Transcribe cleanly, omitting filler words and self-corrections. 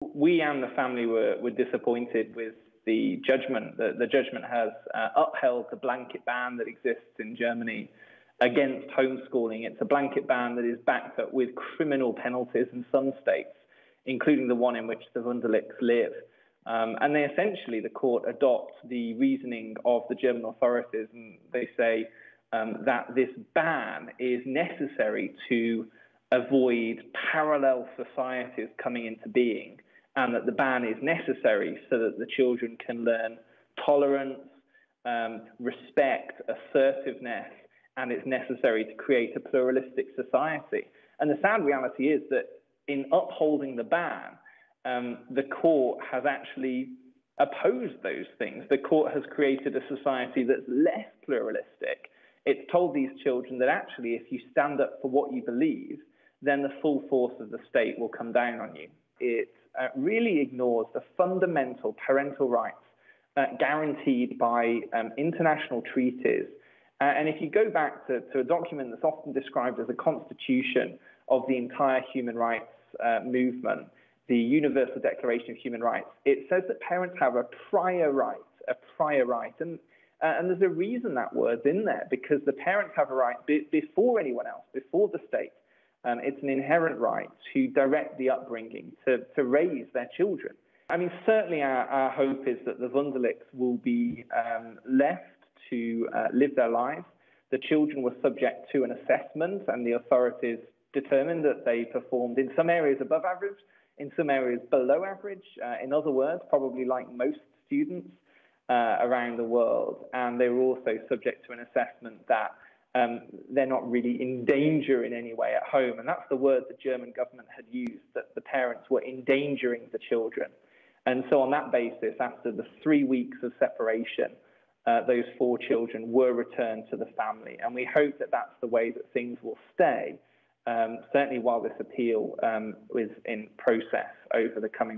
We and the family were disappointed with the judgment. The judgment has upheld the blanket ban that exists in Germany against homeschooling. It's a blanket ban that is backed up with criminal penalties in some states, including the one in which the Wunderlichs live. And they essentially, the court adopts the reasoning of the German authorities, and they say that this ban is necessary to avoid parallel societies coming into being, and that the ban is necessary so that the children can learn tolerance, respect, assertiveness, and it's necessary to create a pluralistic society. And the sad reality is that in upholding the ban, the court has actually opposed those things. The court has created a society that's less pluralistic. It's told these children that actually if you stand up for what you believe, then the full force of the state will come down on you. It really ignores the fundamental parental rights guaranteed by international treaties. And if you go back to a document that's often described as a constitution of the entire human rights movement, the Universal Declaration of Human Rights, it says that parents have a prior right. And there's a reason that word's in there, because the parents have a right before anyone else, before the state. It's an inherent right to direct the upbringing, to raise their children. I mean, certainly our hope is that the Wunderlichs will be left to live their lives. The children were subject to an assessment, and the authorities determined that they performed in some areas above average, in some areas below average. In other words, probably like most students around the world. And they were also subject to an assessment that they're not really in danger in any way at home. And that's the word the German government had used, that the parents were endangering the children. And so on that basis, after the 3 weeks of separation, those 4 children were returned to the family. And we hope that that's the way that things will stay, certainly while this appeal is in process over the coming